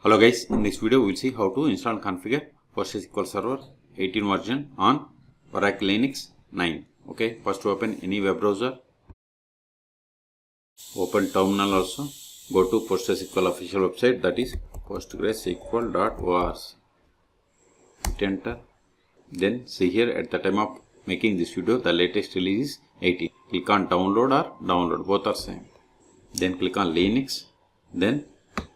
Hello guys, in this video we will see how to install and configure PostgreSQL Server 18 version on Oracle Linux 9. Okay, first open any web browser, open terminal also, go to PostgreSQL official website, that is postgresql.org. Hit enter. Then see here at the time of making this video the latest release is 18. Click on download or download, both are same. Then click on Linux, then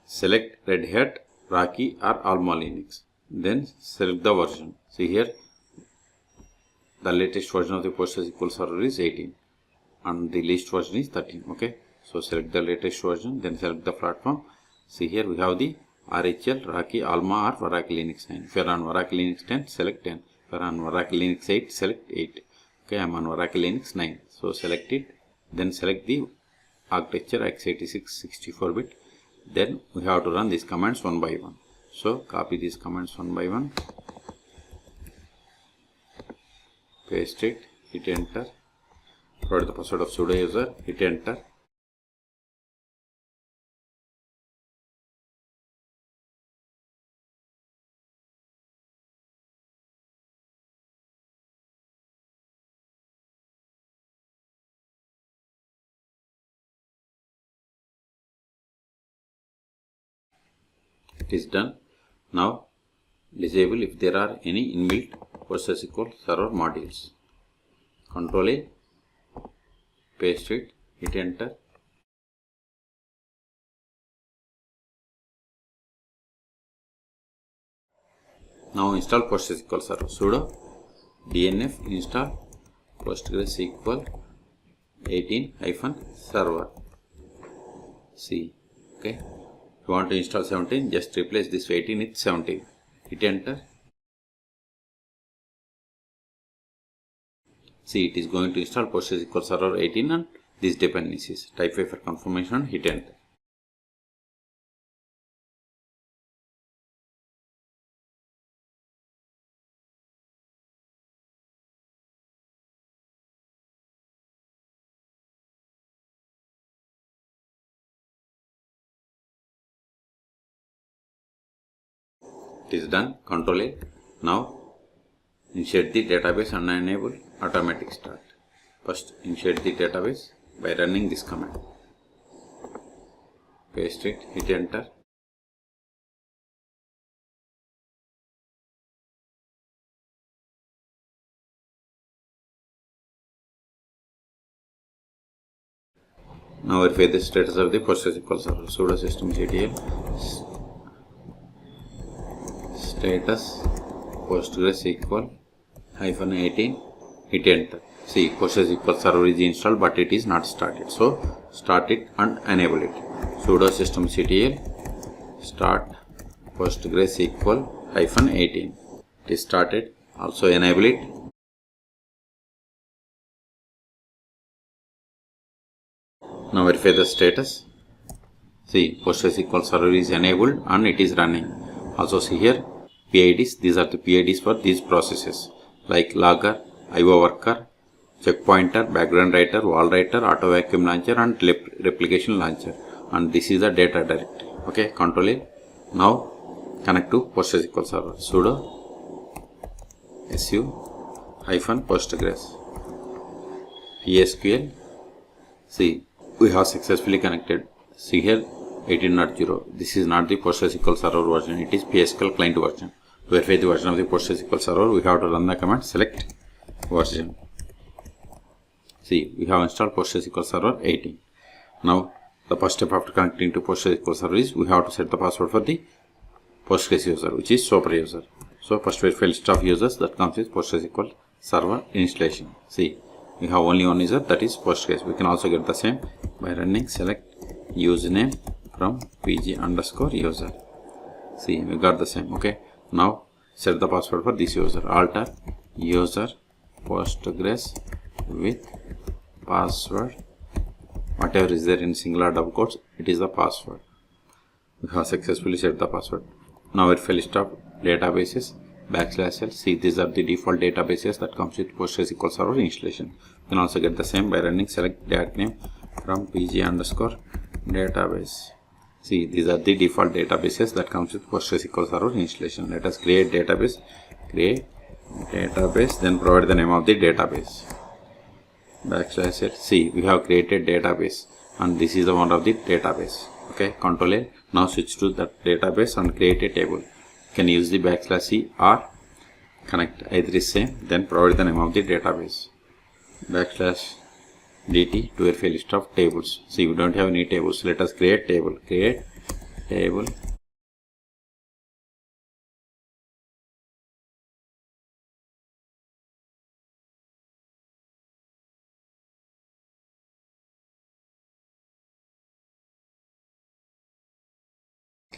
select Red Hat, Rocky or Alma Linux. Then select the version. See here the latest version of the PostgreSQL Server is 18 and the least version is 13. Okay, so select the latest version, then select the platform. See here we have the RHL, Rocky, Alma or Oracle Linux 9. If you are on Oracle Linux 10, select 10. If you are on Oracle Linux 8, select 8. Okay, I am on Oracle Linux 9. So select it, then select the architecture x86 64-bit. Then we have to run these commands one by one. So copy these commands one by one, paste it, hit enter, provide the password of sudo user, hit enter. It is done. Now disable if there are any inbuilt PostgreSQL Server modules. Control A, paste it, hit enter. Now install PostgreSQL Server. Sudo dnf install PostgreSQL 18-server. See, okay. If you want to install 17, just replace this 18 with 17. Hit enter. See, it is going to install PostgreSQL Server 18 and these dependencies. Type A for confirmation, hit enter. It is done. Control A. Now insert the database and enable automatic start. First insert the database by running this command. Paste it, hit enter. Now verify the status of the PostgreSQL Server. Sudo systemctl status PostgreSQL -18, hit enter. See, PostgreSQL Server is installed but it is not started. So start it and enable it. Sudo systemctl start PostgreSQL -18. It is started. Also enable it. Now verify the status. See, PostgreSQL Server is enabled and it is running. Also see here PIDs. These are the PIDs for these processes like logger, IO worker, checkpointer, background writer, wall writer, auto vacuum launcher and replication launcher. And this is the data directory. Okay, Control A. Now connect to PostgreSQL Server. Sudo su-postgres PSQL. See, we have successfully connected. See here 18.0. This is not the PostgreSQL Server version. It is PSQL client version. To verify the version of the PostgreSQL Server, we have to run the command select version. See, we have installed PostgreSQL Server 18. Now the first step after connecting to PostgreSQL Server is we have to set the password for the Postgres user, which is super user. So first verify list of users that comes with PostgreSQL Server installation. See, we have only one user, that is Postgres. We can also get the same by running select username from pg_user. See, we got the same. Okay, now set the password for this user. Alter user Postgres with password, whatever is there in singular double quotes, it is the password. We have successfully set the password. Now verify list of databases \l. See, these are the default databases that comes with PostgreSQL Server installation. You can also get the same by running select dat name from pg_database. See, these are the default databases that comes with PostgreSQL Server installation. Let us create database, then provide the name of the database. /. See, we have created database, and this is the one of the database. Okay, Control A. Now switch to that database and create a table. You can use the /C or connect, either is same. Then provide the name of the database. /DT to verify list of tables. See, we don't have any tables. Let us create table. Create table.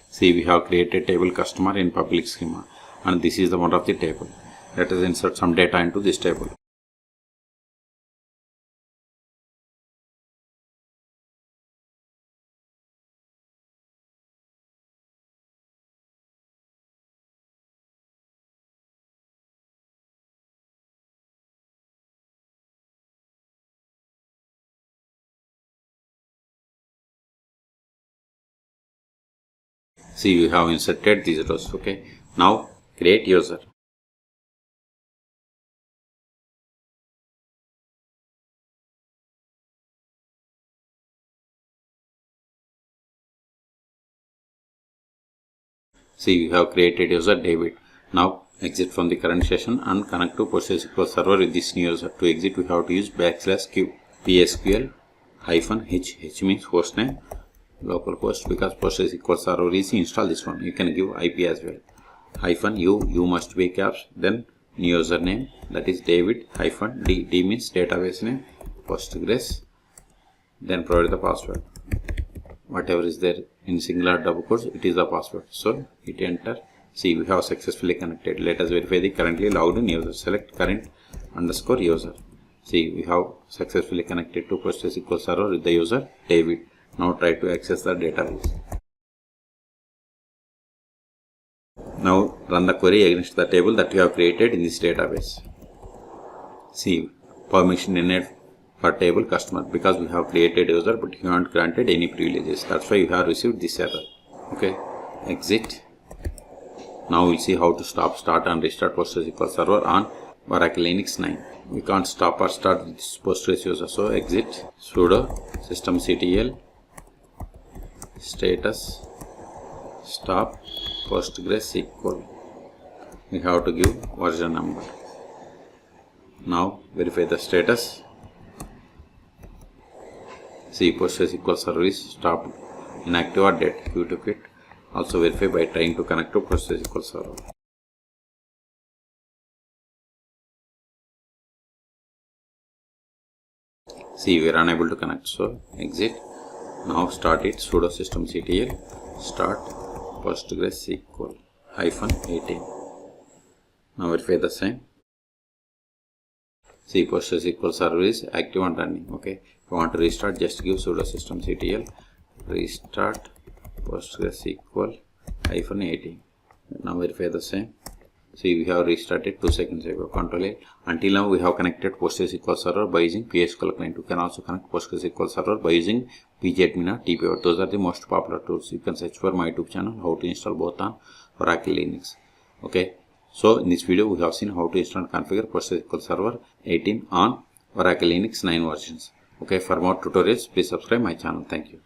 See, we have created table customer in public schema, and this is the one of the table. Let us insert some data into this table. See, we have inserted these rows. Okay, now create user. See, we have created user David. Now exit from the current session and connect to PostgreSQL Server with this new user. To exit, we have to use /Q PSQL -H. H means hostname, localhost, because PostgreSQL Server is install this one. You can give IP as well. -U must be caps. Then new username, that is David -D. D means database name, Postgres. Then provide the password. Whatever is there in singular double quotes, it is the password. So hit enter. See, we have successfully connected. Let us verify the currently logged in user. Select current_user. See, we have successfully connected to PostgreSQL Server with the user David. Now try to access the database. Now run the query against the table that you have created in this database. See, permission denied for table customer, because we have created user but you haven't granted any privileges. That's why you have received this error. Okay, exit. Now we'll see how to start and restart PostgreSQL Server on Oracle Linux 9. We can't stop or start with this Postgres user, so exit. Sudo systemctl status stop PostgreSQL. We have to give version number. Now verify the status. See, PostgreSQL Server is stopped, inactive or dead. You took it. Also verify by trying to connect to PostgreSQL Server. See, we are unable to connect, so exit. Now start it. Sudo systemctl start PostgreSQL -18. Now verify the same. See, PostgreSQL Server is active and running. Okay, if you want to restart, just give sudo systemctl restart PostgreSQL -18. Now verify the same. See, we have restarted 2 seconds ago. Control A. Until now, we have connected PostgreSQL Server by using PSQL client. You can also connect PostgreSQL Server by using pgAdmin or DBAs. Those are the most popular tools. You can search for my YouTube channel how to install both on Oracle Linux. Okay. So in this video, we have seen how to install and configure PostgreSQL Server 18 on Oracle Linux 9 versions. Okay, for more tutorials, please subscribe my channel. Thank you.